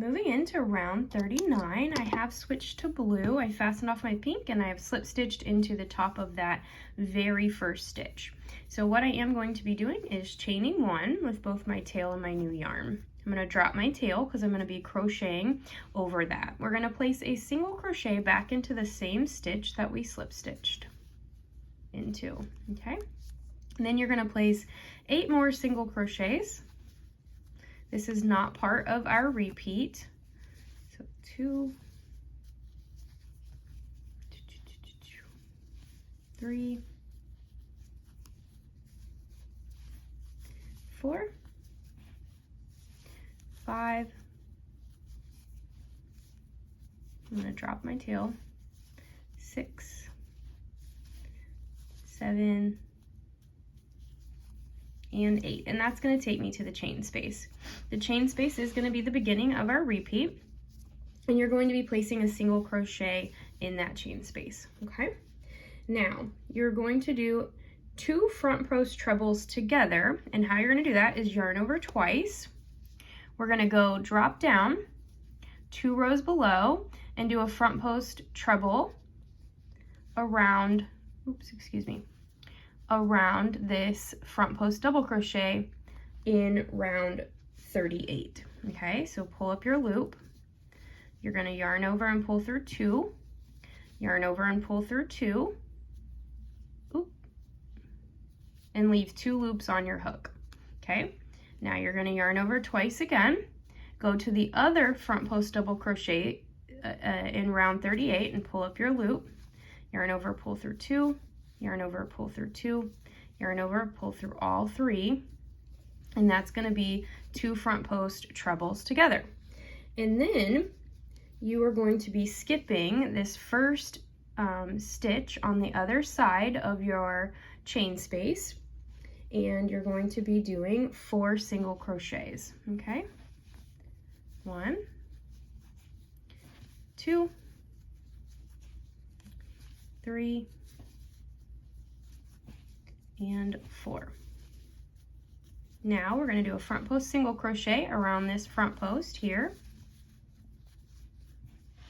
moving into round 39, I have switched to blue. I fastened off my pink and I have slip stitched into the top of that very first stitch. So what I am going to be doing is chaining one with both my tail and my new yarn. I'm going to drop my tail because I'm going to be crocheting over that. We're going to place a single crochet back into the same stitch that we slip stitched into, okay? And then you're going to place 8 more single crochets. This is not part of our repeat. So 2, 3, 4, 5. I'm going to drop my tail. 6, 7, and 8, and that's going to take me to the chain space. The chain space is going to be the beginning of our repeat, and you're going to be placing a single crochet in that chain space, okay? Now, you're going to do 2 front post trebles together, and how you're going to do that is yarn over twice. We're going to go drop down 2 rows below and do a front post treble around, around this front post double crochet in round 38. Okay, so pull up your loop. You're going to yarn over and pull through 2, yarn over and pull through 2, and leave 2 loops on your hook. Okay, now you're going to yarn over twice again, go to the other front post double crochet in round 38 and pull up your loop, yarn over, pull through 2, yarn over, pull through 2, yarn over, pull through all 3, and that's going to be 2 front post trebles together. And then you are going to be skipping this first stitch on the other side of your chain space, and you're going to be doing 4 single crochets, okay? 1, 2, 3, and 4. Now we're going to do a front post single crochet around this front post here,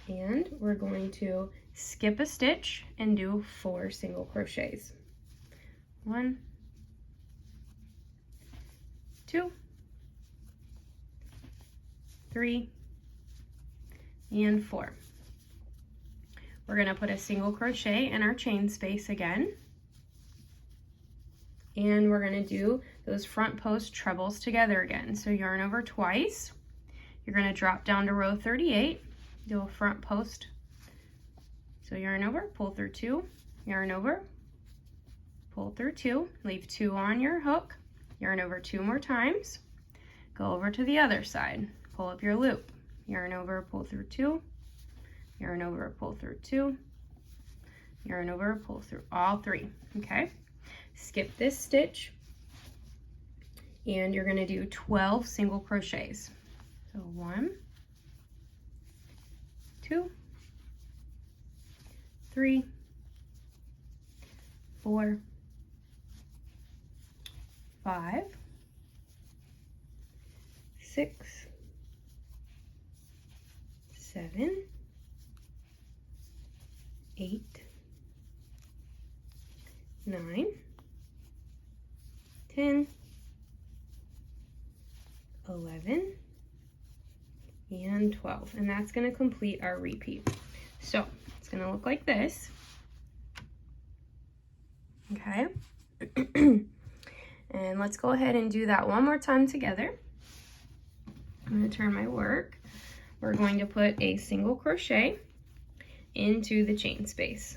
and we're going to skip a stitch and do 4 single crochets. 1, 2, 3, and 4. We're going to put a single crochet in our chain space again, and we're going to do those front post trebles together again. So yarn over twice, you're going to drop down to row 38, do a front post, so yarn over, pull through 2, yarn over, pull through 2, leave 2 on your hook, yarn over 2 more times, go over to the other side, pull up your loop, yarn over, pull through 2, yarn over, pull through 2, yarn over, pull through all 3, okay? Skip this stitch, and you're going to do 12 single crochets. So 1, 2, 3, 4, 5, 6, 7, 8, 9, 10, 11, and 12, and that's going to complete our repeat. So it's going to look like this, okay? And let's go ahead and do that one more time together. I'm going to turn my work. We're going to put a single crochet into the chain space.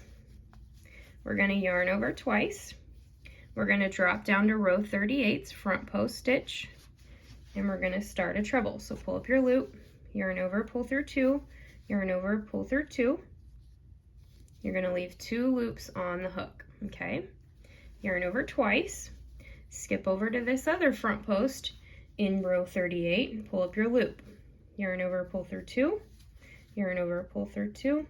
We're going to yarn over twice. We're going to drop down to row 38's front post stitch, and we're going to start a treble. So pull up your loop, yarn over, pull through 2, yarn over, pull through 2. You're going to leave 2 loops on the hook, okay? Yarn over twice, skip over to this other front post in row 38 and pull up your loop. Yarn over, pull through 2, yarn over, pull through 2,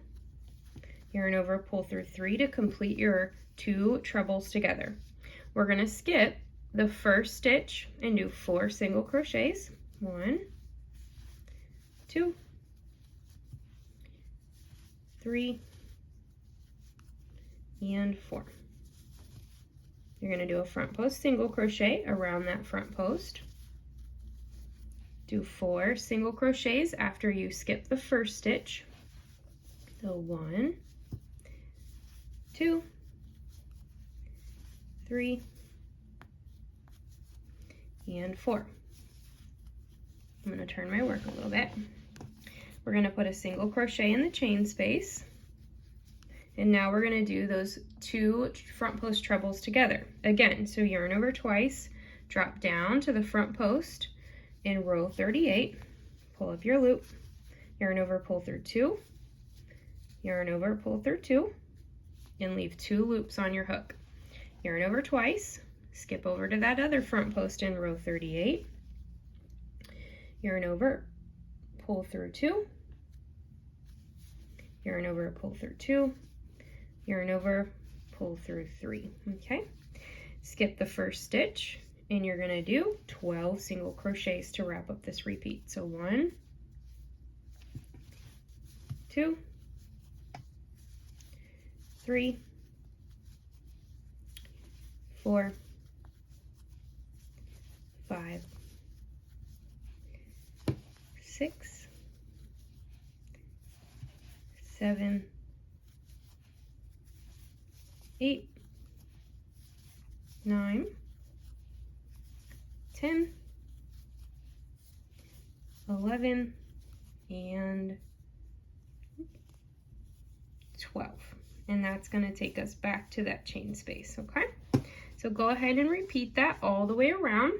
yarn over, pull through 3 to complete your 2 trebles together. We're going to skip the first stitch and do 4 single crochets. 1, 2, 3, and 4. You're going to do a front post single crochet around that front post. Do 4 single crochets after you skip the first stitch. So 1, 2, 3, and 4. I'm going to turn my work a little bit. We're going to put a single crochet in the chain space. And now we're going to do those 2 front post trebles together. Again, so yarn over twice, drop down to the front post in row 38, pull up your loop, yarn over, pull through 2, yarn over, pull through 2, and leave 2 loops on your hook. Yarn over twice, skip over to that other front post in row 38, yarn over, pull through 2, yarn over, pull through 2, yarn over, pull through 3. Okay, skip the first stitch, and you're going to do 12 single crochets to wrap up this repeat. So 1, 2, 3, 4, 5, 6, 7, 8, 9, 10, 11, and 12. And that's going to take us back to that chain space, okay? So go ahead and repeat that all the way around.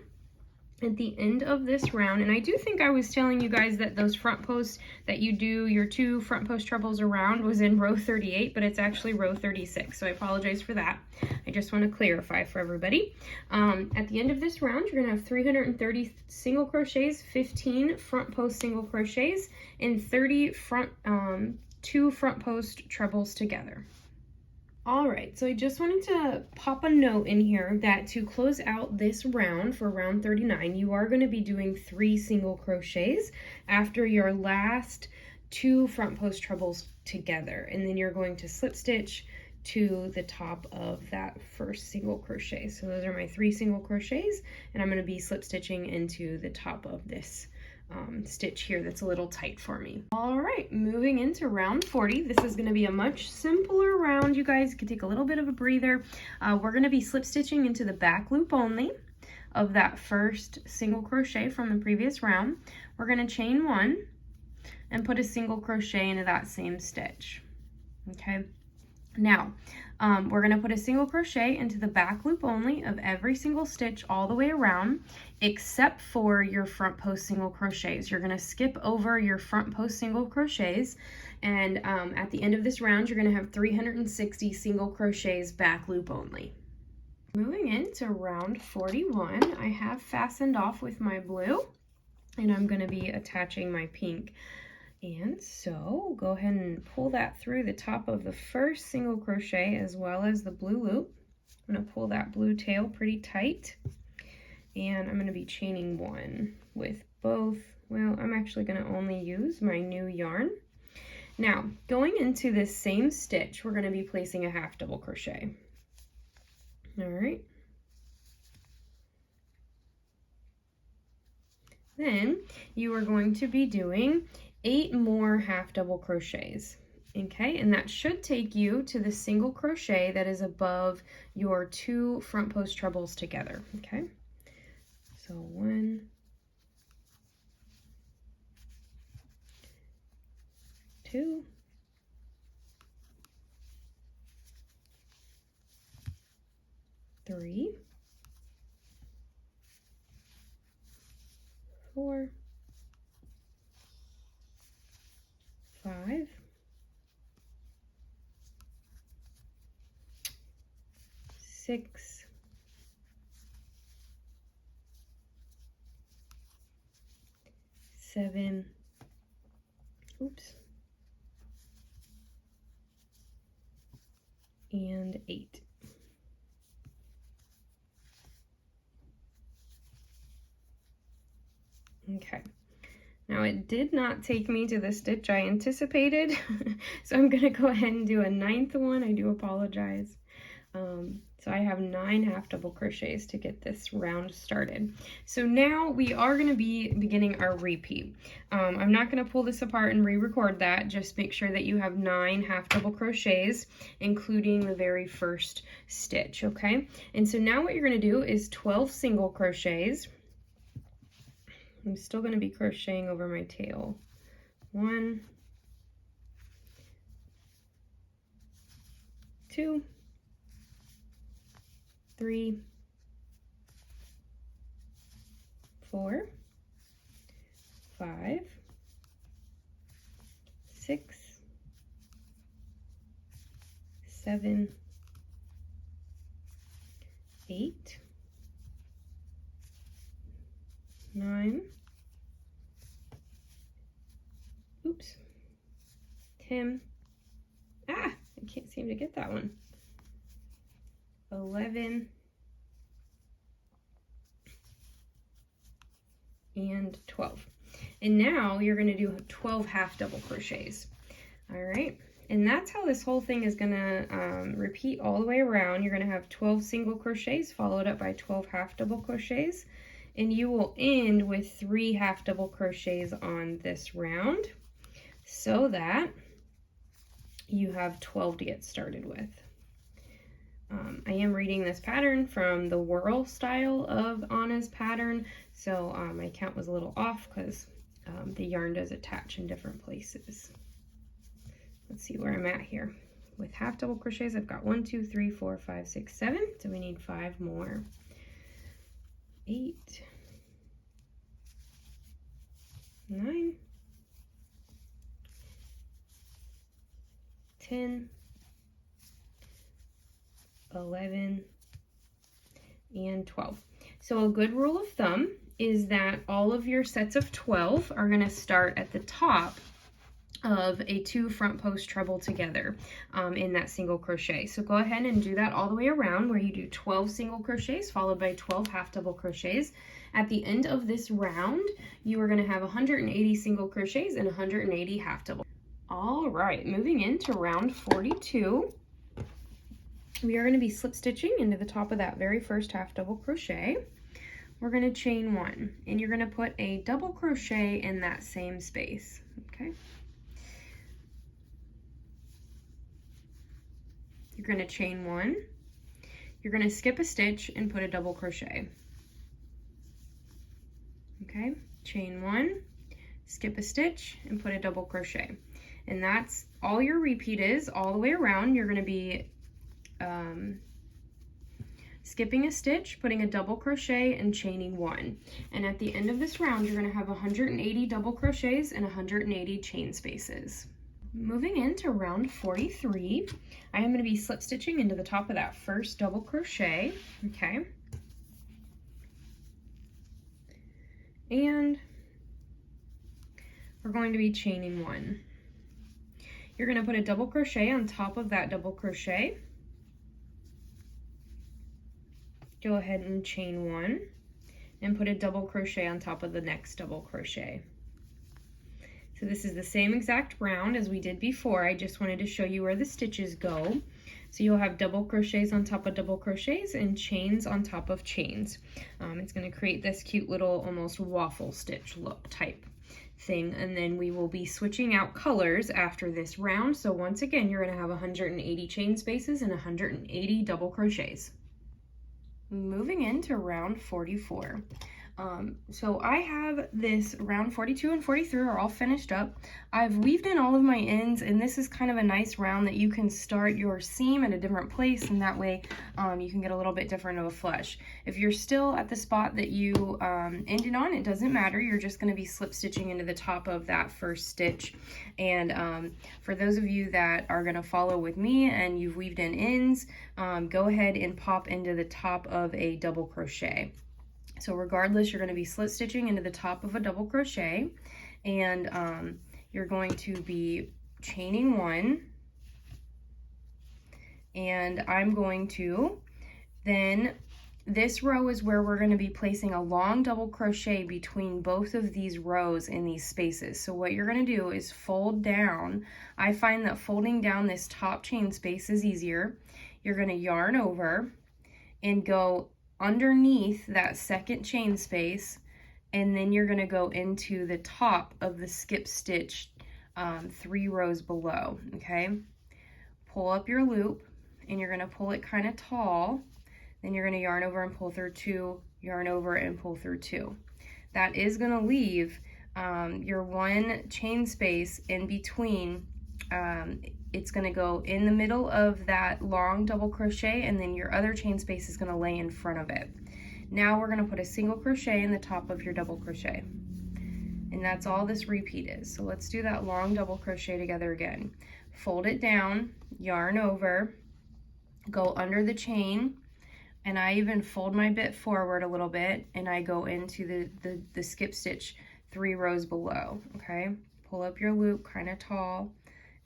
At the end of this round, and I do think I was telling you guys that those front posts that you do your 2 front post trebles around was in row 38, but it's actually row 36, so I apologize for that. I just want to clarify for everybody. At the end of this round, you're going to have 330 single crochets, 15 front post single crochets, and 30 2 front post trebles together. All right, so I just wanted to pop a note in here that to close out this round for round 39, you are going to be doing 3 single crochets after your last 2 front post trebles together, and then you're going to slip stitch to the top of that first single crochet. So those are my 3 single crochets, and I'm going to be slip stitching into the top of this stitch here that's a little tight for me. All right, moving into round 40. This is going to be a much simpler round. You guys can take a little bit of a breather. We're going to be slip stitching into the back loop only of that first single crochet from the previous round. We're going to chain 1 and put a single crochet into that same stitch. Okay, now we're going to put a single crochet into the back loop only of every single stitch all the way around, except for your front post single crochets. You're going to skip over your front post single crochets, and at the end of this round, you're going to have 360 single crochets back loop only. Moving into round 41, I have fastened off with my blue, and I'm going to be attaching my pink. And so go ahead and pull that through the top of the first single crochet as well as the blue loop. I'm going to pull that blue tail pretty tight, and I'm going to be chaining 1 with both. Well, I'm actually going to only use my new yarn. Now, going into this same stitch, we're going to be placing a half double crochet. All right. Then you are going to be doing 8 more half double crochets. Okay, and that should take you to the single crochet that is above your 2 front post trebles together. Okay, so 1, 2, 3, 4, 5, 6, 7, oops, and 8. Okay, Now it did not take me to the stitch I anticipated, so I'm gonna go ahead and do a 9th one. I do apologize. So I have 9 half double crochets to get this round started. So now we are going to be beginning our repeat. I'm not going to pull this apart and re-record that. Just make sure that you have 9 half double crochets, including the very first stitch, okay? And so now what you're going to do is 12 single crochets. I'm still going to be crocheting over my tail. 1, 2, 3, 4, 5, 6, 7, 8, 9, oops, 10, I can't seem to get that one, 11, and 12. And now you're going to do 12 half double crochets. All right, and that's how this whole thing is going to repeat all the way around. You're going to have 12 single crochets followed up by 12 half double crochets, and you will end with 3 half double crochets on this round so that you have 12 to get started with. I am reading this pattern from the whirl style of Anna's pattern, so my count was a little off because the yarn does attach in different places. Let's see where I'm at here. With half double crochets, I've got 1, 2, 3, 4, 5, 6, 7, so we need 5 more. 8, 9, 10, 11, and 12. So a good rule of thumb is that all of your sets of 12 are going to start at the top of a 2 front post treble together in that single crochet. So go ahead and do that all the way around, where you do 12 single crochets followed by 12 half double crochets. At the end of this round, you are going to have 180 single crochets and 180 half double. All right, moving into round 42. We are going to be slip stitching into the top of that very first half double crochet. We're going to chain 1, and you're going to put a double crochet in that same space, okay? You're going to chain 1, you're going to skip a stitch and put a double crochet, okay? Chain 1, skip a stitch and put a double crochet, and that's all your repeat is all the way around. You're going to be skipping a stitch, putting a double crochet, and chaining 1. And at the end of this round, you're going to have 180 double crochets and 180 chain spaces. Moving into round 43, I am going to be slip stitching into the top of that first double crochet, okay? And we're going to be chaining 1. You're going to put a double crochet on top of that double crochet. Go ahead and chain 1 and put a double crochet on top of the next double crochet. So this is the same exact round as we did before. I just wanted to show you where the stitches go. So you'll have double crochets on top of double crochets and chains on top of chains. It's going to create this cute little almost waffle stitch look type thing, and then we will be switching out colors after this round. So once again, you're going to have 180 chain spaces and 180 double crochets. Moving into round 44. So I have this round 42 and 43 are all finished up. I've weaved in all of my ends, and this is kind of a nice round that you can start your seam at a different place, and that way you can get a little bit different of a flush. If you're still at the spot that you ended on, it doesn't matter. You're just going to be slip stitching into the top of that first stitch. And for those of you that are going to follow with me and you've weaved in ends, go ahead and pop into the top of a double crochet. So regardless, you're going to be slip stitching into the top of a double crochet, and you're going to be chaining 1, and I'm going to then this row is where we're going to be placing a long double crochet between both of these rows in these spaces. So what you're going to do is fold down. I find that folding down this top chain space is easier. You're going to yarn over and go underneath that second chain space, and then you're going to go into the top of the skip stitch 3 rows below. Okay, pull up your loop and you're going to pull it kind of tall. Then you're going to yarn over and pull through 2, yarn over and pull through 2. That is going to leave your 1 chain space in between. It's going to go in the middle of that long double crochet, and then your other chain space is going to lay in front of it. Now we're going to put a single crochet in the top of your double crochet. And that's all this repeat is. So let's do that long double crochet together again. Fold it down, yarn over, go under the chain, and I even fold my bit forward a little bit, and I go into the skip stitch 3 rows below. Okay, pull up your loop kind of tall,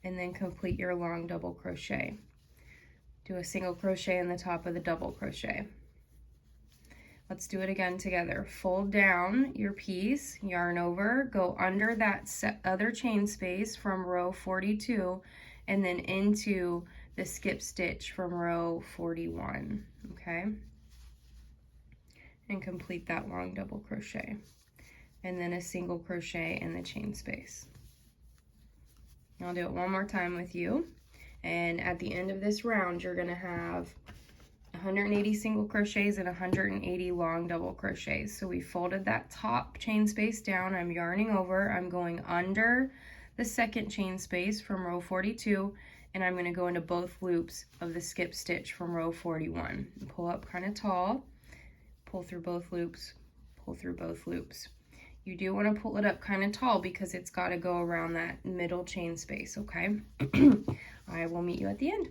and then complete your long double crochet. Do a single crochet in the top of the double crochet. Let's do it again together. Fold down your piece, yarn over, go under that other chain space from row 42, and then into the skip stitch from row 41, okay? And complete that long double crochet. And then a single crochet in the chain space. I'll do it one more time with you. And at the end of this round, you're gonna have 180 single crochets and 180 long double crochets. So we folded that top chain space down. I'm yarning over, I'm going under the second chain space from row 42, and I'm going to go into both loops of the skip stitch from row 41. Pull up kind of tall, pull through both loops, pull through both loops. You do want to pull it up kind of tall because it's got to go around that middle chain space, okay? I will meet you at the end.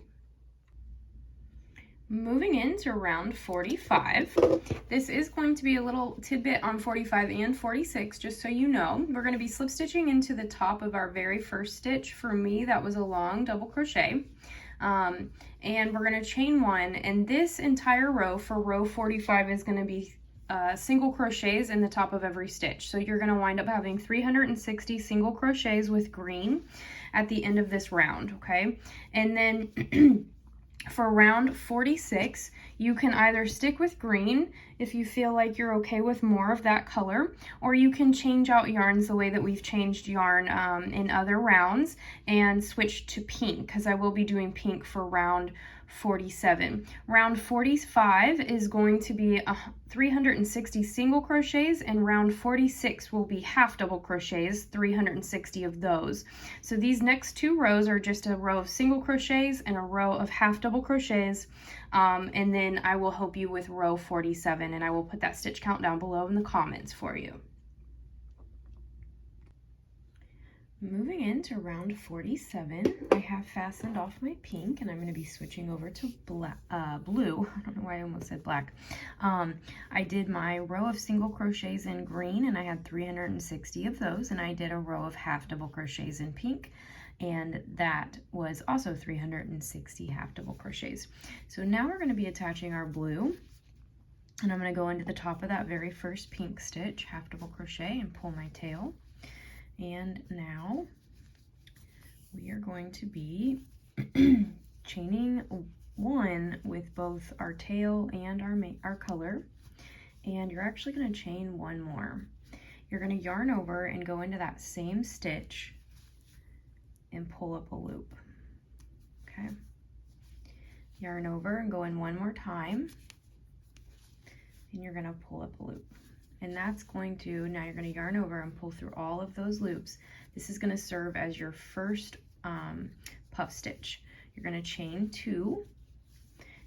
Moving into round 45. This is going to be a little tidbit on 45 and 46, just so you know. We're going to be slip stitching into the top of our very first stitch. For me, that was a long double crochet. And we're going to chain 1, and this entire row for row 45 is going to be single crochets in the top of every stitch. So you're going to wind up having 360 single crochets with green at the end of this round, okay? And then for round 46, you can either stick with green if you feel like you're okay with more of that color, or you can change out yarns the way that we've changed yarn in other rounds and switch to pink, because I will be doing pink for round 47. Round 45 is going to be 360 single crochets, and round 46 will be half double crochets, 360 of those. So these next 2 rows are just a row of single crochets and a row of half double crochets, and then I will help you with row 47, and I will put that stitch count down below in the comments for you. Moving into round 47, I have fastened off my pink, and I'm going to be switching over to blue. I don't know why I almost said black. I did my row of single crochets in green, and I had 360 of those, and I did a row of half double crochets in pink, and that was also 360 half double crochets. So now we're going to be attaching our blue, and I'm going to go into the top of that very first pink stitch, half double crochet, and pull my tail. And now we are going to be chaining 1 with both our tail and our color, and you're actually going to chain 1 more. You're going to yarn over and go into that same stitch and pull up a loop. Okay, yarn over and go in 1 more time, and you're going to pull up a loop. And that's going to, now you're going to yarn over and pull through all of those loops. This is going to serve as your first puff stitch. You're going to chain 2,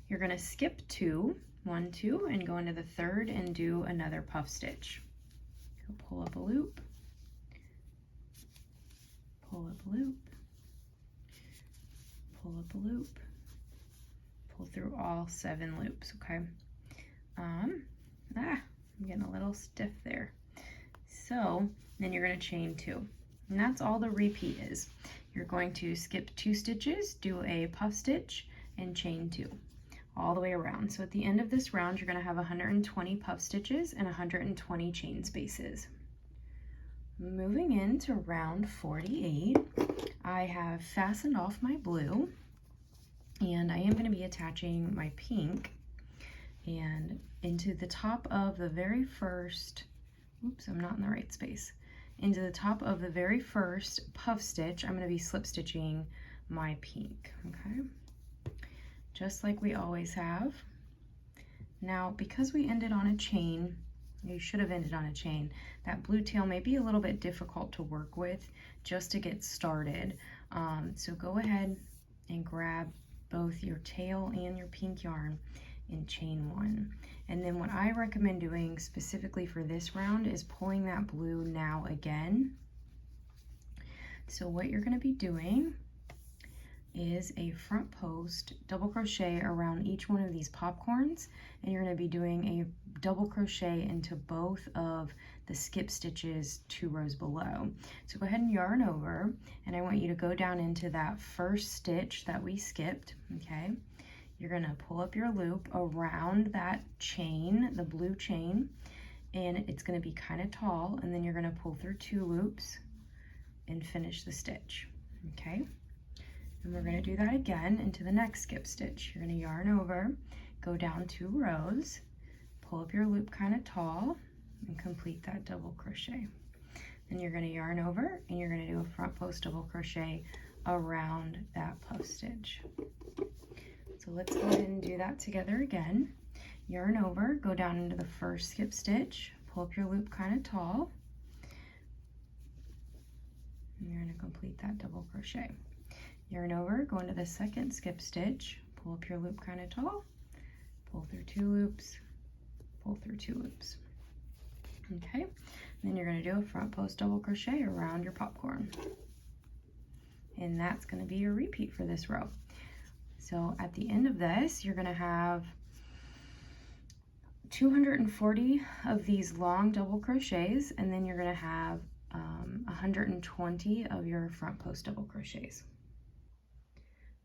you're going to skip 2, 1, 2, and go into the third and do another puff stitch. So pull up a loop, pull up a loop, pull up a loop, pull through all 7 loops, okay? I'm getting a little stiff there. So then you're going to chain 2, and that's all the repeat is. You're going to skip 2 stitches, do a puff stitch, and chain 2. all the way around. So at the end of this round, you're going to have 120 puff stitches and 120 chain spaces. Moving into round 48, I have fastened off my blue, and I am going to be attaching my pink, and into the top of the very first, oops, I'm not in the right space, into the top of the very first puff stitch, I'm going to be slip stitching my pink, okay? Just like we always have. Now, because we ended on a chain, you should have ended on a chain, that blue tail may be a little bit difficult to work with just to get started. So go ahead and grab both your tail and your pink yarn and chain one. And then what I recommend doing specifically for this round is pulling that blue now again. So what you're going to be doing is a front post double crochet around each one of these popcorns, and you're going to be doing a double crochet into both of the skip stitches 2 rows below. So go ahead and yarn over, and I want you to go down into that first stitch that we skipped, okay? You're going to pull up your loop around that chain, the blue chain, and it's going to be kind of tall, and then you're going to pull through 2 loops and finish the stitch, okay? And we're going to do that again into the next skip stitch. You're going to yarn over, go down 2 rows, pull up your loop kind of tall, and complete that double crochet. Then you're going to yarn over, and you're going to do a front post double crochet around that puff stitch. So let's go ahead and do that together again. Yarn over, go down into the first skip stitch, pull up your loop kind of tall, and you're going to complete that double crochet. Yarn over, go into the second skip stitch, pull up your loop kind of tall, pull through 2 loops, pull through 2 loops. Okay, and then you're going to do a front post double crochet around your popcorn. And that's going to be your repeat for this row. So at the end of this, you're going to have 240 of these long double crochets, and then you're going to have 120 of your front post double crochets.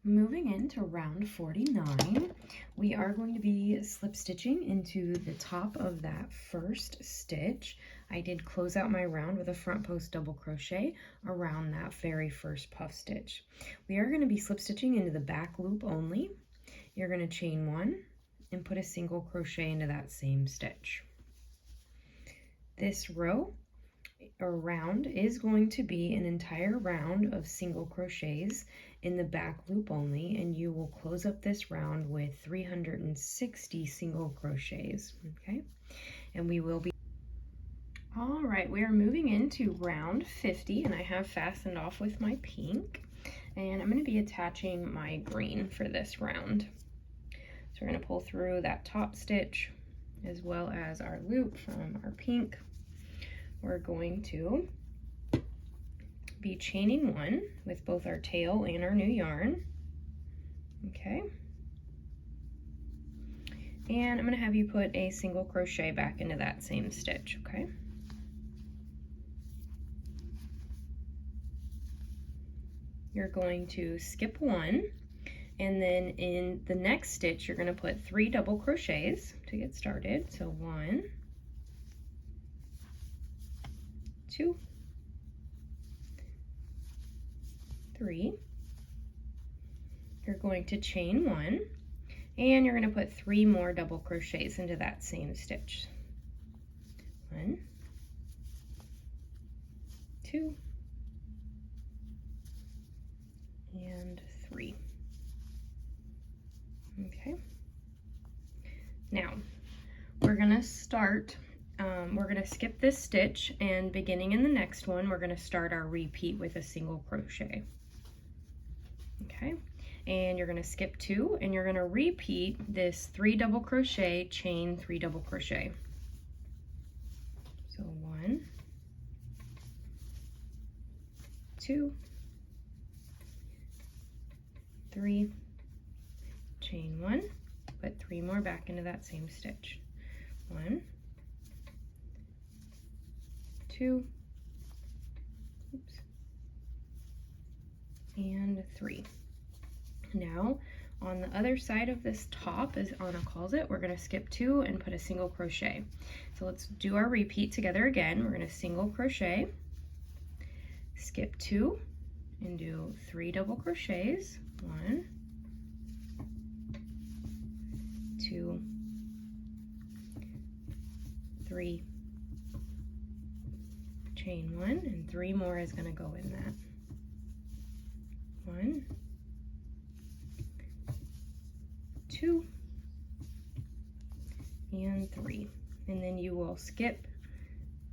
Moving into round 49, we are going to be slip stitching into the top of that first stitch. I did close out my round with a front post double crochet around that very first puff stitch. We are going to be slip stitching into the back loop only. You're going to chain 1 and put a single crochet into that same stitch. This row or round is going to be an entire round of single crochets in the back loop only, and you will close up this round with 360 single crochets, okay? And we will be all right, we are moving into round 50, and I have fastened off with my pink, and I'm going to be attaching my green for this round. So we're going to pull through that top stitch as well as our loop from our pink. We're going to be chaining 1 with both our tail and our new yarn, okay? And I'm going to have you put a single crochet back into that same stitch, okay? You're going to skip 1, and then in the next stitch you're going to put 3 double crochets to get started. So 1, 2, 3. You're going to chain 1, and you're going to put 3 more double crochets into that same stitch. 1, 2, and 3. Okay. Now we're going to start. We're going to skip this stitch, and beginning in the next one, we're going to start our repeat with a single crochet. Okay, and you're going to skip 2, and you're going to repeat this 3 double crochet, chain 3 double crochet. So 1, 2, 3, chain 1, put 3 more back into that same stitch. 1, 2, oops, and 3. Now On the other side of this top, as Anna calls it, we're going to skip 2 and put a single crochet. So let's do our repeat together again. We're going to single crochet, skip 2, and do 3 double crochets. 1, 2, 3, chain 1, and 3 more is going to go in that. 1, 2, and 3, and then you will skip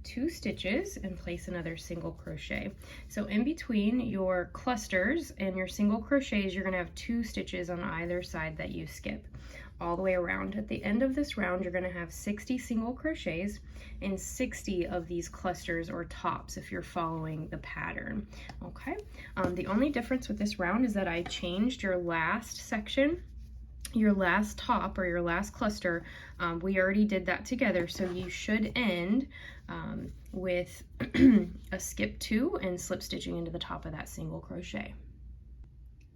2 stitches and place another single crochet. So in between your clusters and your single crochets, you're going to have 2 stitches on either side that you skip all the way around. At the end of this round, you're going to have 60 single crochets and 60 of these clusters or tops if you're following the pattern. Okay, the only difference with this round is that I changed your last section, your last top or your last cluster. We already did that together, so you should end with a skip 2 and slip stitching into the top of that single crochet.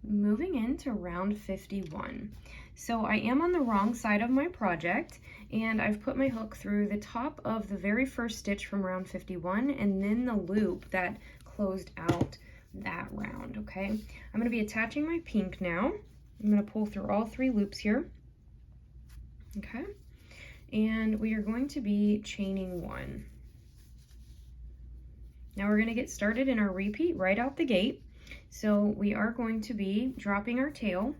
Moving into round 51. So I am on the wrong side of my project, and I've put my hook through the top of the very first stitch from round 51 and then the loop that closed out that round. Okay, I'm going to be attaching my pink now. I'm going to pull through all 3 loops here. Okay, and we are going to be chaining 1. Now we're going to get started in our repeat right out the gate. So we are going to be dropping our tail,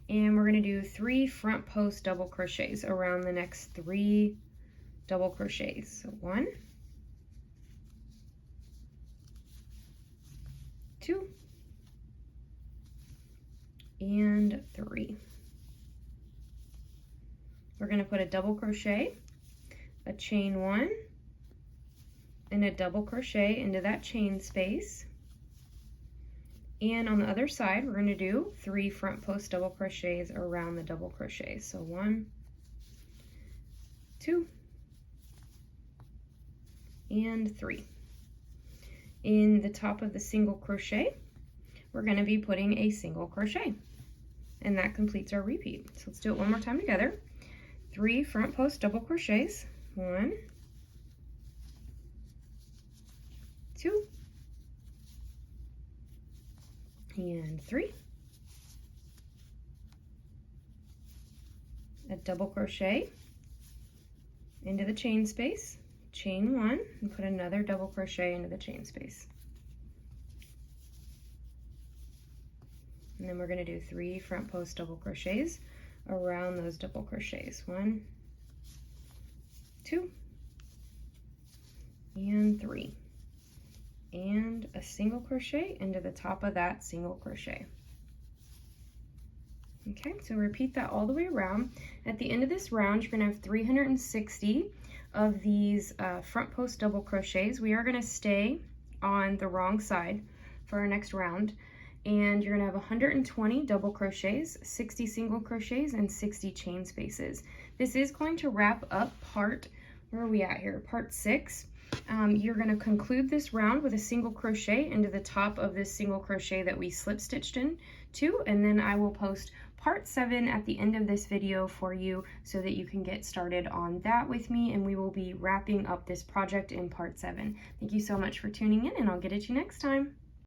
and we're going to do 3 front post double crochets around the next 3 double crochets. So 1, 2, and 3. We're going to put a double crochet, a chain 1, and a double crochet into that chain space. And on the other side, we're going to do 3 front post double crochets around the double crochets. So 1, 2, and 3. In the top of the single crochet, we're going to be putting a single crochet, and that completes our repeat. So let's do it one more time together. 3 front post double crochets. 1, 2, and 3. A double crochet into the chain space, chain 1, and put another double crochet into the chain space. And then we're going to do 3 front post double crochets around those double crochets. 1, 2, and 3. And a single crochet into the top of that single crochet. Okay, so repeat that all the way around. At the end of this round, you're going to have 360 of these front post double crochets. We are going to stay on the wrong side for our next round, and you're going to have 120 double crochets, 60 single crochets, and 60 chain spaces. This is going to wrap up part, where are we at here? Part 6. You're going to conclude this round with a single crochet into the top of this single crochet that we slip stitched in to, and then I will post part 7 at the end of this video for you so that you can get started on that with me, and we will be wrapping up this project in part 7. Thank you so much for tuning in, and I'll get at you next time.